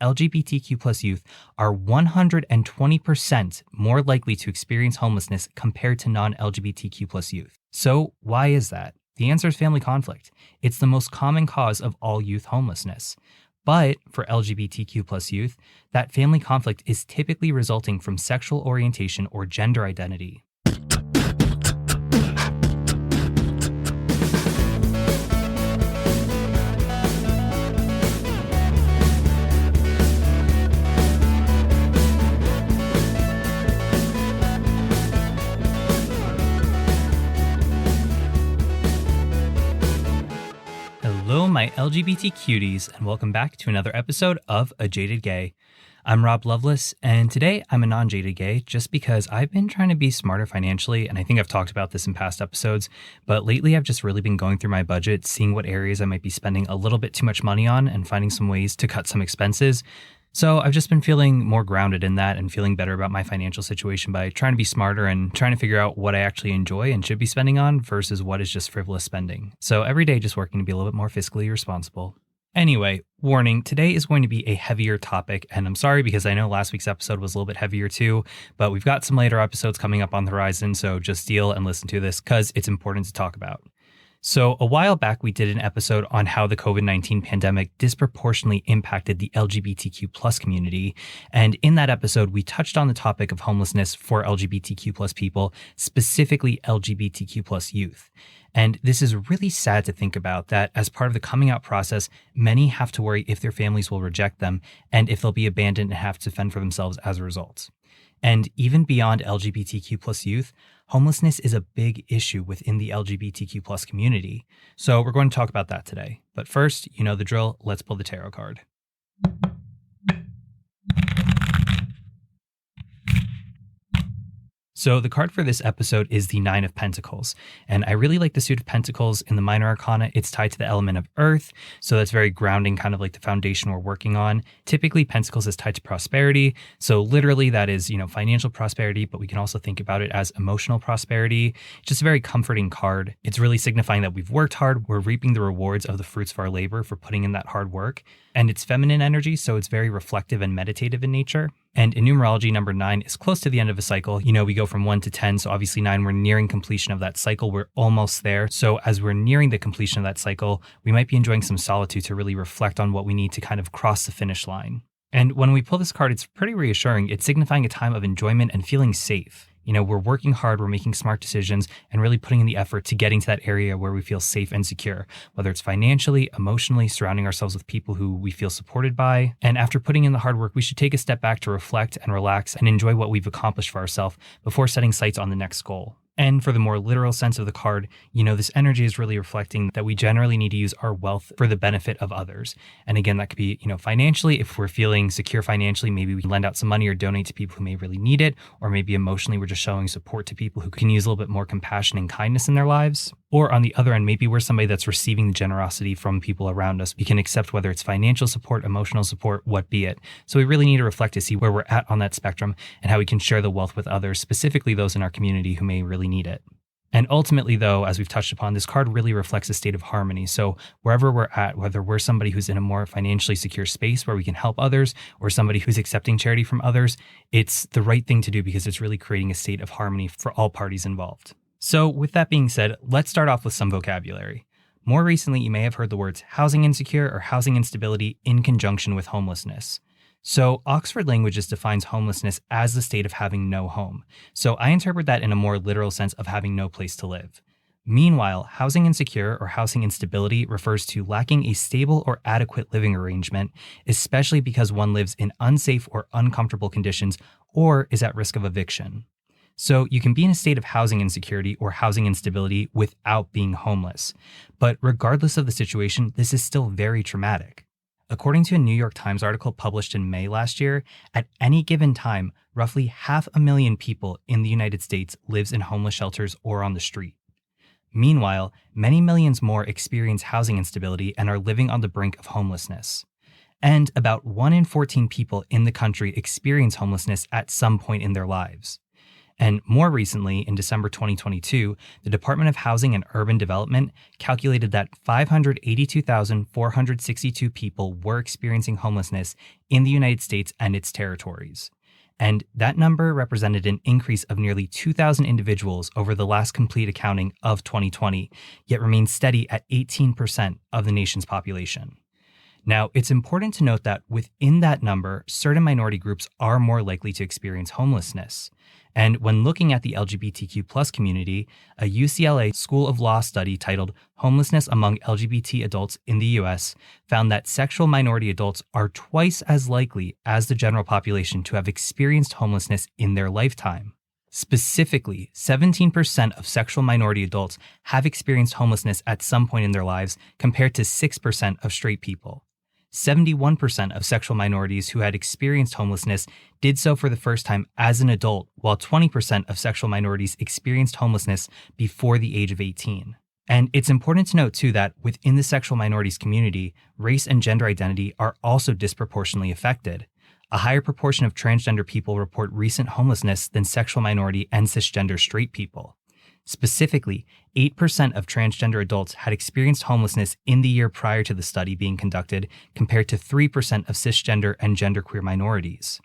LGBTQ plus youth are 120% more likely to experience homelessness compared to non-LGBTQ plus youth. So why is that? The answer is family conflict. It's the most common cause of all youth homelessness. But for LGBTQ plus youth, that family conflict is typically resulting from sexual orientation or gender identity. Hello, my LGBT cuties, and welcome back to another episode of A Jaded Gay. I'm Rob Lovelace, and today I'm a non-jaded gay just because I've been trying to be smarter financially, and I think I've talked about this in past episodes, but lately I've just really been going through my budget, seeing what areas I might be spending a little bit too much money on, and finding some ways to cut some expenses. So I've just been feeling more grounded in that and feeling better about my financial situation by trying to be smarter and trying to figure out what I actually enjoy and should be spending on versus what is just frivolous spending. So every day just working to be a little bit more fiscally responsible. Anyway, warning, today is going to be a heavier topic, and I'm sorry because I know last week's episode was a little bit heavier too, but we've got some later episodes coming up on the horizon, so just deal and listen to this because it's important to talk about. So a while back, we did an episode on how the COVID-19 pandemic disproportionately impacted the LGBTQ plus community. And in that episode, we touched on the topic of homelessness for LGBTQ plus people, specifically LGBTQ plus youth. And this is really sad to think about that as part of the coming out process, many have to worry if their families will reject them and if they'll be abandoned and have to fend for themselves as a result. And even beyond LGBTQ plus youth, homelessness is a big issue within the LGBTQ plus community. So we're going to talk about that today. But first, you know the drill, let's pull the tarot card. So the card for this episode is the Nine of Pentacles, and I really like the suit of Pentacles in the Minor Arcana. It's tied to the element of Earth, so that's very grounding, kind of like the foundation we're working on. Typically, Pentacles is tied to prosperity, so literally that is, financial prosperity, but we can also think about it as emotional prosperity. Just a very comforting card. It's really signifying that we've worked hard, we're reaping the rewards of the fruits of our labor for putting in that hard work, and it's feminine energy, so it's very reflective and meditative in nature. And in numerology, number 9 is close to the end of a cycle. We go from 1 to 10. So obviously 9, we're nearing completion of that cycle. We're almost there. So as we're nearing the completion of that cycle, we might be enjoying some solitude to really reflect on what we need to kind of cross the finish line. And when we pull this card, it's pretty reassuring. It's signifying a time of enjoyment and feeling safe. We're working hard, we're making smart decisions, and really putting in the effort to getting to that area where we feel safe and secure, whether it's financially, emotionally, surrounding ourselves with people who we feel supported by. And after putting in the hard work, we should take a step back to reflect and relax and enjoy what we've accomplished for ourselves before setting sights on the next goal. And for the more literal sense of the card, this energy is really reflecting that we generally need to use our wealth for the benefit of others. And again, that could be, financially, if we're feeling secure financially, maybe we can lend out some money or donate to people who may really need it. Or maybe emotionally, we're just showing support to people who can use a little bit more compassion and kindness in their lives. Or on the other end, maybe we're somebody that's receiving the generosity from people around us. We can accept whether it's financial support, emotional support, what be it. So we really need to reflect to see where we're at on that spectrum and how we can share the wealth with others, specifically those in our community who may really need it. And ultimately, though, as we've touched upon, this card really reflects a state of harmony. So wherever we're at, whether we're somebody who's in a more financially secure space where we can help others or somebody who's accepting charity from others, it's the right thing to do because it's really creating a state of harmony for all parties involved. So with that being said, let's start off with some vocabulary. More recently, you may have heard the words housing insecure or housing instability in conjunction with homelessness. So Oxford Languages defines homelessness as the state of having no home. So I interpret that in a more literal sense of having no place to live. Meanwhile, housing insecure or housing instability refers to lacking a stable or adequate living arrangement, especially because one lives in unsafe or uncomfortable conditions or is at risk of eviction. So you can be in a state of housing insecurity or housing instability without being homeless. But regardless of the situation, this is still very traumatic. According to a New York Times article published in May last year, at any given time, roughly 500,000 people in the United States lives in homeless shelters or on the street. Meanwhile, many millions more experience housing instability and are living on the brink of homelessness. And about 1 in 14 people in the country experience homelessness at some point in their lives. And more recently, in December 2022, the Department of Housing and Urban Development calculated that 582,462 people were experiencing homelessness in the United States and its territories. And that number represented an increase of nearly 2,000 individuals over the last complete accounting of 2020, yet remains steady at 18% of the nation's population. Now, it's important to note that within that number, certain minority groups are more likely to experience homelessness. And when looking at the LGBTQ+ community, a UCLA School of Law study titled Homelessness Among LGBT Adults in the U.S. found that sexual minority adults are twice as likely as the general population to have experienced homelessness in their lifetime. Specifically, 17% of sexual minority adults have experienced homelessness at some point in their lives, compared to 6% of straight people. 71% of sexual minorities who had experienced homelessness did so for the first time as an adult, while 20% of sexual minorities experienced homelessness before the age of 18. And it's important to note, too, that within the sexual minorities community, race and gender identity are also disproportionately affected. A higher proportion of transgender people report recent homelessness than sexual minority and cisgender straight people. Specifically, 8% of transgender adults had experienced homelessness in the year prior to the study being conducted, compared to 3% of cisgender and genderqueer minorities.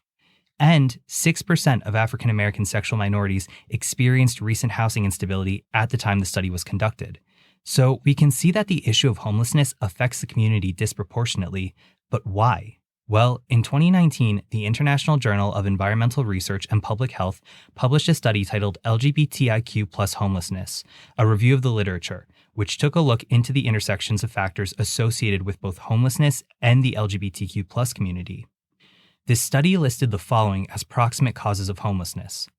And 6% of African American sexual minorities experienced recent housing instability at the time the study was conducted. So we can see that the issue of homelessness affects the community disproportionately, but why? Well, in 2019, the International Journal of Environmental Research and Public Health published a study titled LGBTIQ+ Homelessness, a review of the literature, which took a look into the intersections of factors associated with both homelessness and the LGBTQ+ community. This study listed the following as proximate causes of homelessness: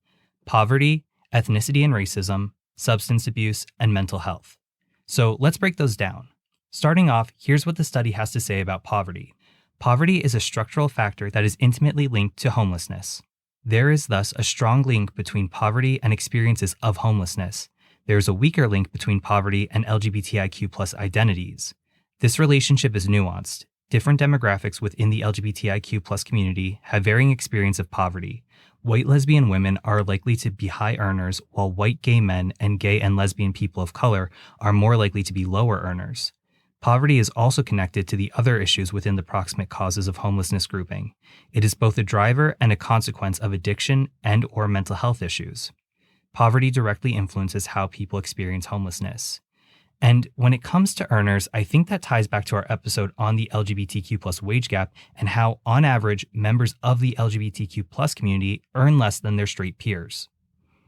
poverty, ethnicity and racism, substance abuse, and mental health. So let's break those down. Starting off, here's what the study has to say about poverty. Poverty is a structural factor that is intimately linked to homelessness. There is thus a strong link between poverty and experiences of homelessness. There is a weaker link between poverty and LGBTIQ+ identities. This relationship is nuanced. Different demographics within the LGBTIQ+ community have varying experience of poverty. White lesbian women are likely to be high earners, while white gay men and gay and lesbian people of color are more likely to be lower earners. Poverty is also connected to the other issues within the proximate causes of homelessness grouping. It is both a driver and a consequence of addiction and/or mental health issues. Poverty directly influences how people experience homelessness. And when it comes to earners, I think that ties back to our episode on the LGBTQ+ wage gap and how, on average, members of the LGBTQ+ community earn less than their straight peers.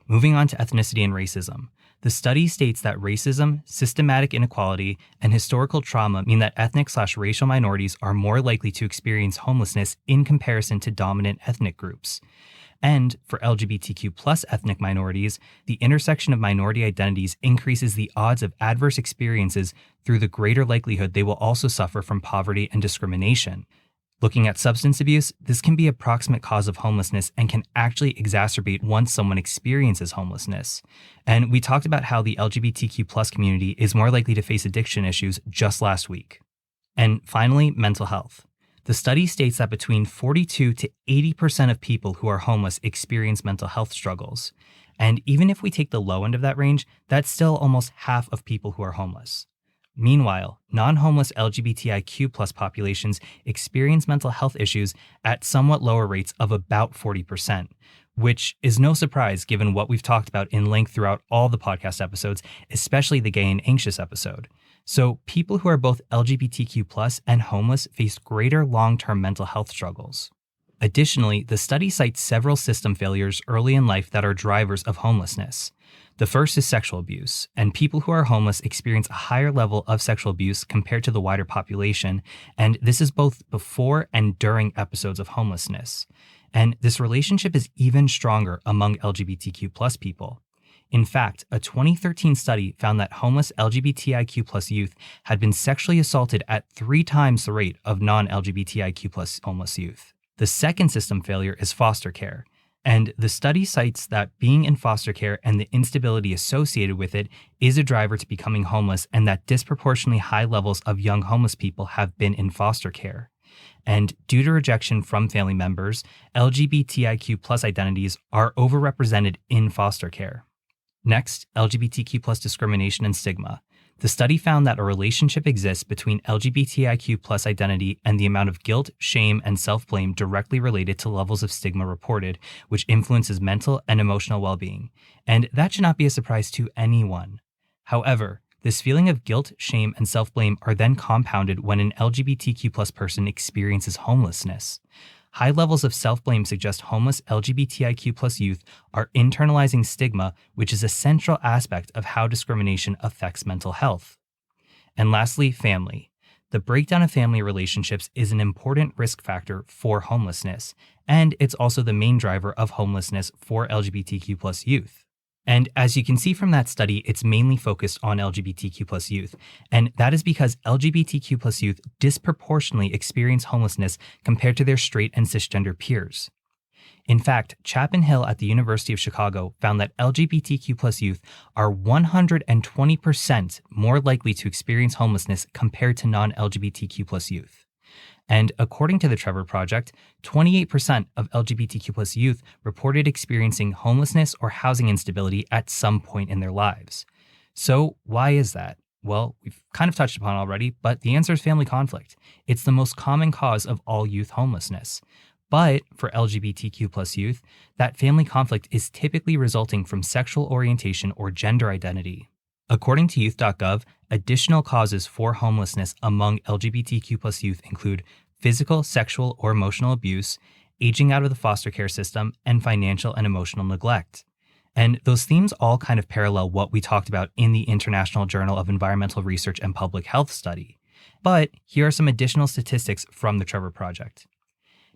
Moving on to ethnicity and racism. The study states that racism, systematic inequality, and historical trauma mean that ethnic/racial minorities are more likely to experience homelessness in comparison to dominant ethnic groups. And for LGBTQ+ ethnic minorities, the intersection of minority identities increases the odds of adverse experiences through the greater likelihood they will also suffer from poverty and discrimination. Looking at substance abuse, this can be a proximate cause of homelessness and can actually exacerbate once someone experiences homelessness. And we talked about how the LGBTQ+ community is more likely to face addiction issues just last week. And finally, mental health. The study states that between 42 to 80% of people who are homeless experience mental health struggles. And even if we take the low end of that range, that's still almost half of people who are homeless. Meanwhile, non-homeless LGBTIQ+ populations experience mental health issues at somewhat lower rates of about 40%, which is no surprise given what we've talked about in length throughout all the podcast episodes, especially the gay and anxious episode. So people who are both LGBTQ+ and homeless face greater long-term mental health struggles. Additionally, the study cites several system failures early in life that are drivers of homelessness. The first is sexual abuse, and people who are homeless experience a higher level of sexual abuse compared to the wider population, and this is both before and during episodes of homelessness. And this relationship is even stronger among LGBTQ+ people. In fact, a 2013 study found that homeless LGBTIQ+ youth had been sexually assaulted at 3 times the rate of non-LGBTIQ+ homeless youth. The second system failure is foster care. And the study cites that being in foster care and the instability associated with it is a driver to becoming homeless, and that disproportionately high levels of young homeless people have been in foster care. And due to rejection from family members, LGBTIQ plus identities are overrepresented in foster care. Next, LGBTQ plus discrimination and stigma. The study found that a relationship exists between LGBTIQ plus identity and the amount of guilt, shame, and self-blame directly related to levels of stigma reported, which influences mental and emotional well-being. And that should not be a surprise to anyone. However, this feeling of guilt, shame, and self-blame are then compounded when an LGBTQ plus person experiences homelessness. High levels of self-blame suggest homeless LGBTIQ plus youth are internalizing stigma, which is a central aspect of how discrimination affects mental health. And lastly, family. The breakdown of family relationships is an important risk factor for homelessness, and it's also the main driver of homelessness for LGBTQ plus youth. And as you can see from that study, it's mainly focused on LGBTQ plus youth. And that is because LGBTQ plus youth disproportionately experience homelessness compared to their straight and cisgender peers. In fact, Chapman Hill at the University of Chicago found that LGBTQ plus youth are 120% more likely to experience homelessness compared to non-LGBTQ plus youth. And according to the Trevor Project, 28% of LGBTQ plus youth reported experiencing homelessness or housing instability at some point in their lives. So why is that? Well, we've kind of touched upon it already, but the answer is family conflict. It's the most common cause of all youth homelessness. But for LGBTQ plus youth, that family conflict is typically resulting from sexual orientation or gender identity. According to youth.gov, additional causes for homelessness among LGBTQ plus youth include physical, sexual, or emotional abuse, aging out of the foster care system, and financial and emotional neglect. And those themes all kind of parallel what we talked about in the International Journal of Environmental Research and Public Health study. But here are some additional statistics from the Trevor Project.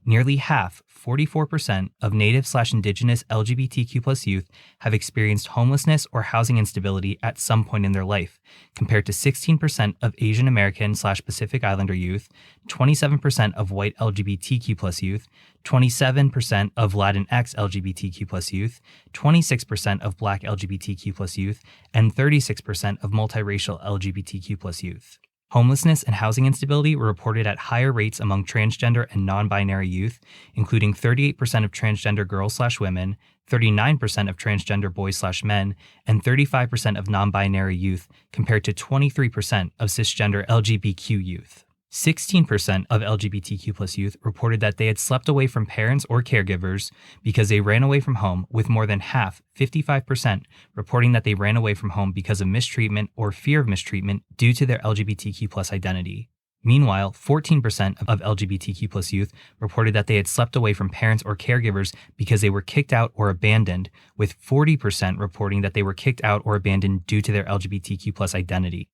Nearly half, 44%, of Native/Indigenous LGBTQ plus youth have experienced homelessness or housing instability at some point in their life, compared to 16% of Asian American/Pacific Islander youth, 27% of white LGBTQ plus youth, 27% of Latinx LGBTQ plus youth, 26% of Black LGBTQ plus youth, and 36% of multiracial LGBTQ plus youth. Homelessness and housing instability were reported at higher rates among transgender and non-binary youth, including 38% of transgender girls/women, 39% of transgender boys/men, and 35% of non-binary youth, compared to 23% of cisgender LGBTQ youth. 16% of LGBTQ plus youth reported that they had slept away from parents or caregivers because they ran away from home, with more than half, 55%, reporting that they ran away from home because of mistreatment or fear of mistreatment due to their LGBTQ plus identity. Meanwhile, 14% of LGBTQ plus youth reported that they had slept away from parents or caregivers because they were kicked out or abandoned, with 40% reporting that they were kicked out or abandoned due to their LGBTQ plus identity.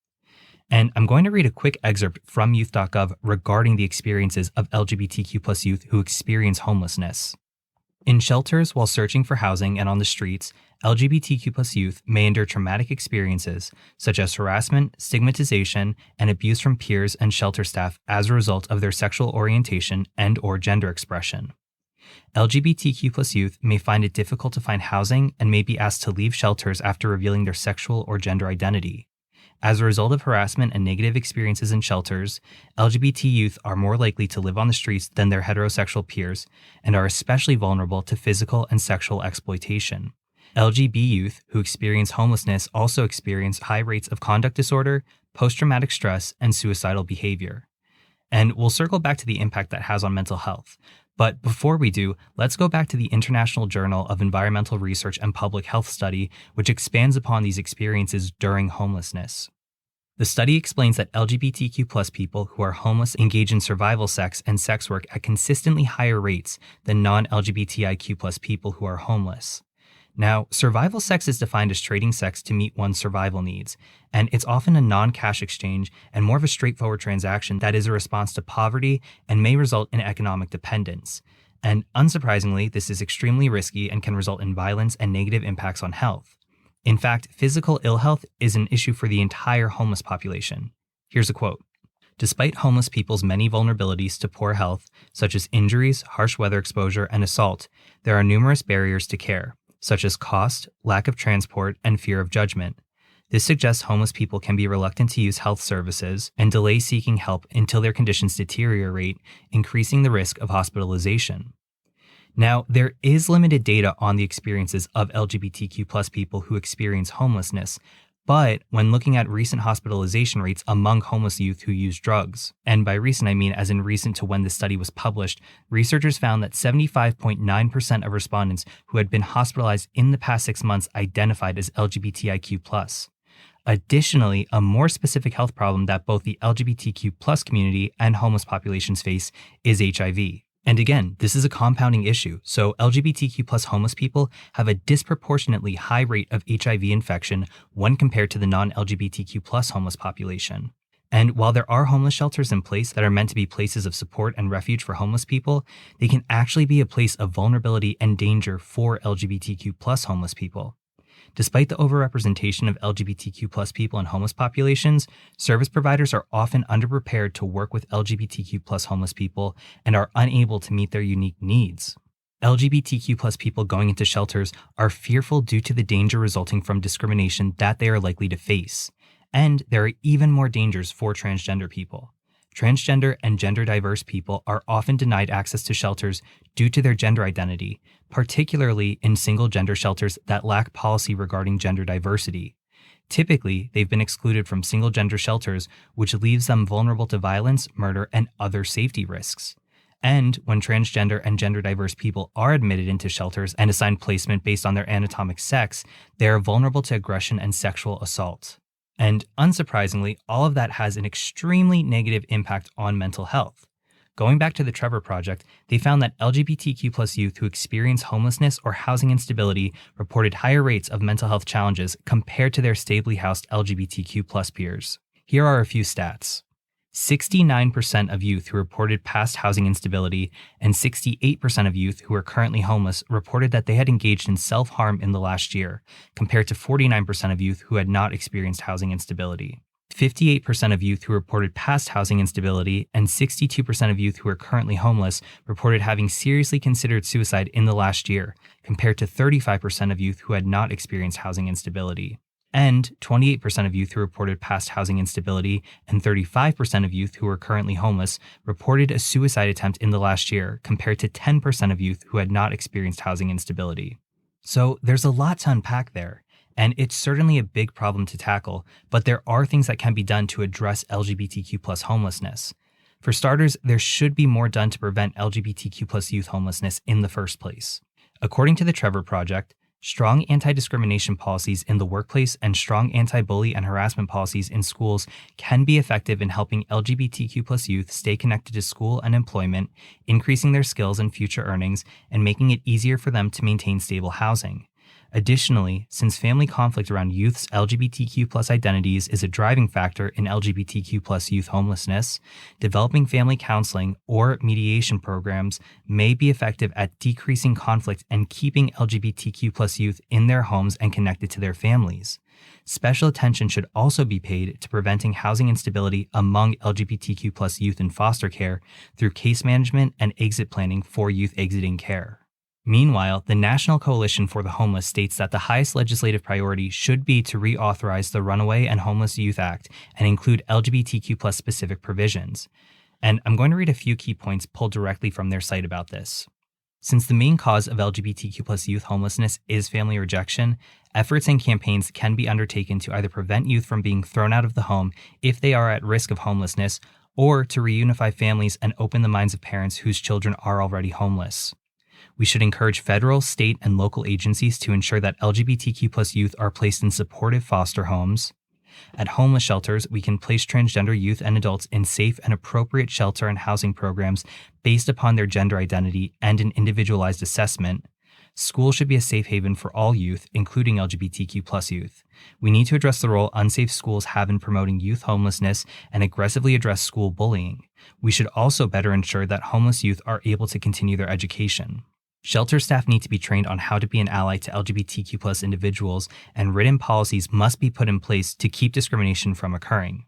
And I'm going to read a quick excerpt from youth.gov regarding the experiences of LGBTQ plus youth who experience homelessness. In shelters while searching for housing and on the streets, LGBTQ plus youth may endure traumatic experiences such as harassment, stigmatization, and abuse from peers and shelter staff as a result of their sexual orientation and/or gender expression. LGBTQ plus youth may find it difficult to find housing and may be asked to leave shelters after revealing their sexual or gender identity. As a result of harassment and negative experiences in shelters, LGBT youth are more likely to live on the streets than their heterosexual peers and are especially vulnerable to physical and sexual exploitation. LGB youth who experience homelessness also experience high rates of conduct disorder, post-traumatic stress, and suicidal behavior. And we'll circle back to the impact that has on mental health. But before we do, let's go back to the International Journal of Environmental Research and Public Health study, which expands upon these experiences during homelessness. The study explains that LGBTQ plus people who are homeless engage in survival sex and sex work at consistently higher rates than non-LGBTIQ plus people who are homeless. Now, survival sex is defined as trading sex to meet one's survival needs, and it's often a non-cash exchange and more of a straightforward transaction that is a response to poverty and may result in economic dependence. And unsurprisingly, this is extremely risky and can result in violence and negative impacts on health. In fact, physical ill health is an issue for the entire homeless population. Here's a quote. Despite homeless people's many vulnerabilities to poor health, such as injuries, harsh weather exposure, and assault, there are numerous barriers to care, such as cost, lack of transport, and fear of judgment. This suggests homeless people can be reluctant to use health services and delay seeking help until their conditions deteriorate, increasing the risk of hospitalization. Now, there is limited data on the experiences of LGBTQ+ people who experience homelessness, but when looking at recent hospitalization rates among homeless youth who use drugs, and by recent I mean as in recent to when this study was published, researchers found that 75.9% of respondents who had been hospitalized in the past 6 months identified as LGBTIQ+. Additionally, a more specific health problem that both the LGBTQ+ community and homeless populations face is HIV. And again, this is a compounding issue, so LGBTQ+ homeless people have a disproportionately high rate of HIV infection when compared to the non-LGBTQ+ homeless population. And while there are homeless shelters in place that are meant to be places of support and refuge for homeless people, they can actually be a place of vulnerability and danger for LGBTQ+ homeless people. Despite the overrepresentation of LGBTQ+ people in homeless populations, service providers are often underprepared to work with LGBTQ+ homeless people and are unable to meet their unique needs. LGBTQ+ people going into shelters are fearful due to the danger resulting from discrimination that they are likely to face. And there are even more dangers for transgender people. Transgender and gender diverse people are often denied access to shelters due to their gender identity, particularly in single gender shelters that lack policy regarding gender diversity. Typically, they've been excluded from single gender shelters, which leaves them vulnerable to violence, murder, and other safety risks. And when transgender and gender diverse people are admitted into shelters and assigned placement based on their anatomic sex, they are vulnerable to aggression and sexual assault. And unsurprisingly, all of that has an extremely negative impact on mental health. Going back to the Trevor Project, they found that LGBTQ+ youth who experience homelessness or housing instability reported higher rates of mental health challenges compared to their stably housed LGBTQ+ peers. Here are a few stats. 69% of youth who reported past housing instability and 68% of youth who are currently homeless reported that they had engaged in self-harm in the last year, compared to 49% of youth who had not experienced housing instability. 58% of youth who reported past housing instability and 62% of youth who are currently homeless reported having seriously considered suicide in the last year, compared to 35% of youth who had not experienced housing instability. And 28% of youth who reported past housing instability and 35% of youth who are currently homeless reported a suicide attempt in the last year, compared to 10% of youth who had not experienced housing instability. So there's a lot to unpack there, and it's certainly a big problem to tackle, but there are things that can be done to address LGBTQ+ homelessness. For starters, there should be more done to prevent LGBTQ+ youth homelessness in the first place. According to the Trevor Project, strong anti-discrimination policies in the workplace and strong anti-bully and harassment policies in schools can be effective in helping LGBTQ+ youth stay connected to school and employment, increasing their skills and future earnings, and making it easier for them to maintain stable housing. Additionally, since family conflict around youth's LGBTQ+ identities is a driving factor in LGBTQ+ youth homelessness, developing family counseling or mediation programs may be effective at decreasing conflict and keeping LGBTQ+ youth in their homes and connected to their families. Special attention should also be paid to preventing housing instability among LGBTQ+ youth in foster care through case management and exit planning for youth exiting care. Meanwhile, the National Coalition for the Homeless states that the highest legislative priority should be to reauthorize the Runaway and Homeless Youth Act and include LGBTQ+ specific provisions. And I'm going to read a few key points pulled directly from their site about this. Since the main cause of LGBTQ+ youth homelessness is family rejection, efforts and campaigns can be undertaken to either prevent youth from being thrown out of the home if they are at risk of homelessness, or to reunify families and open the minds of parents whose children are already homeless. We should encourage federal, state, and local agencies to ensure that LGBTQ+ youth are placed in supportive foster homes. At homeless shelters, we can place transgender youth and adults in safe and appropriate shelter and housing programs based upon their gender identity and an individualized assessment. Schools should be a safe haven for all youth, including LGBTQ+ youth. We need to address the role unsafe schools have in promoting youth homelessness and aggressively address school bullying. We should also better ensure that homeless youth are able to continue their education. Shelter staff need to be trained on how to be an ally to LGBTQ+ individuals, and written policies must be put in place to keep discrimination from occurring.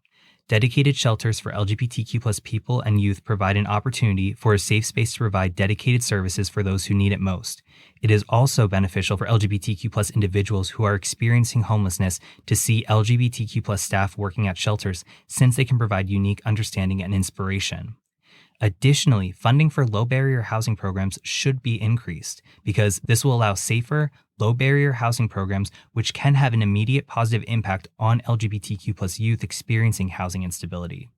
Dedicated shelters for LGBTQ plus people and youth provide an opportunity for a safe space to provide dedicated services for those who need it most. It is also beneficial for LGBTQ plus individuals who are experiencing homelessness to see LGBTQ plus staff working at shelters, since they can provide unique understanding and inspiration. Additionally, funding for low-barrier housing programs should be increased because this will allow safer, low-barrier housing programs which can have an immediate positive impact on LGBTQ plus youth experiencing housing instability.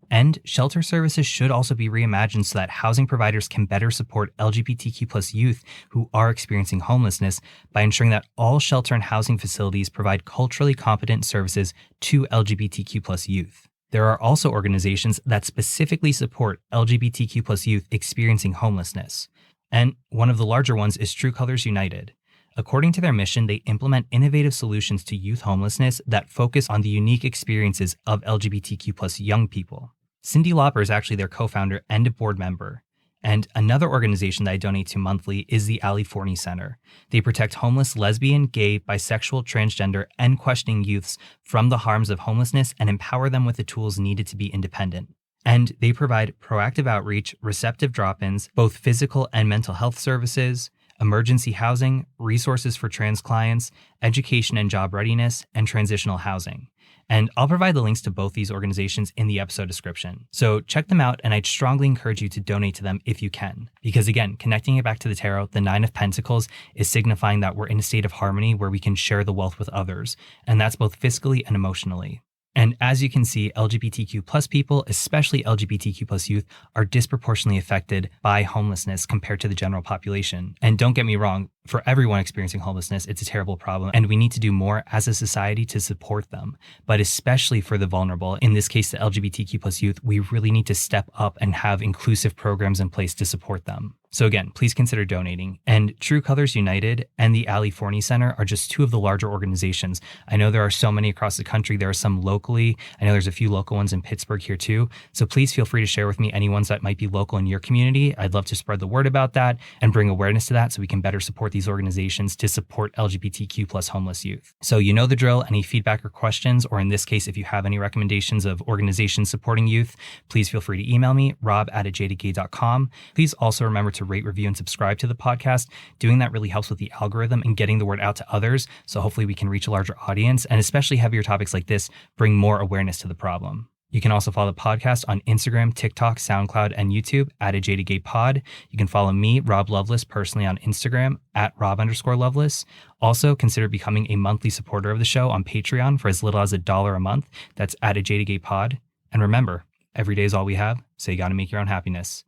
And shelter services should also be reimagined so that housing providers can better support LGBTQ plus youth who are experiencing homelessness by ensuring that all shelter and housing facilities provide culturally competent services to LGBTQ plus youth. There are also organizations that specifically support LGBTQ plus youth experiencing homelessness. And one of the larger ones is True Colors United. According to their mission, they implement innovative solutions to youth homelessness that focus on the unique experiences of LGBTQ plus young people. Cindy Lauper is actually their co-founder and a board member. And another organization that I donate to monthly is the Ali Forney Center. They protect homeless lesbian, gay, bisexual, transgender, and questioning youths from the harms of homelessness and empower them with the tools needed to be independent. And they provide proactive outreach, receptive drop-ins, both physical and mental health services, emergency housing, resources for trans clients, education and job readiness, and transitional housing. And I'll provide the links to both these organizations in the episode description. So check them out, and I'd strongly encourage you to donate to them if you can. Because again, connecting it back to the tarot, the Nine of Pentacles is signifying that we're in a state of harmony where we can share the wealth with others. And that's both physically and emotionally. And as you can see, LGBTQ plus people, especially LGBTQ plus youth, are disproportionately affected by homelessness compared to the general population. And don't get me wrong, for everyone experiencing homelessness, it's a terrible problem, and we need to do more as a society to support them. But especially for the vulnerable, in this case, the LGBTQ plus youth, we really need to step up and have inclusive programs in place to support them. So again, please consider donating. And True Colors United and the Ali Forney Center are just two of the larger organizations. I know there are so many across the country. There are some locally. I know there's a few local ones in Pittsburgh here too. So please feel free to share with me any ones that might be local in your community. I'd love to spread the word about that and bring awareness to that so we can better support these organizations to support LGBTQ plus homeless youth. So you know the drill. Any feedback or questions, or in this case, if you have any recommendations of organizations supporting youth, please feel free to email me, rob@ajadagay.com. Please also remember to rate, review, and subscribe to the podcast. Doing that really helps with the algorithm and getting the word out to others. So hopefully we can reach a larger audience, and especially heavier topics like this bring more awareness to the problem. You can also follow the podcast on Instagram, TikTok, SoundCloud, and YouTube @ajadagaypod. You can follow me, Rob Loveless, personally on Instagram @Rob_Loveless. Also, consider becoming a monthly supporter of the show on Patreon for as little as $1 a month. That's @ajadagaypod. And remember, every day is all we have, so you got to make your own happiness.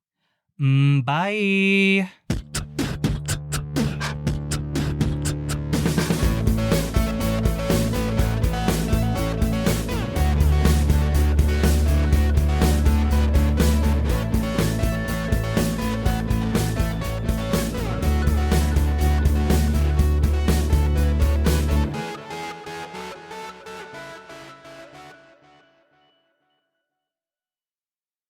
Bye.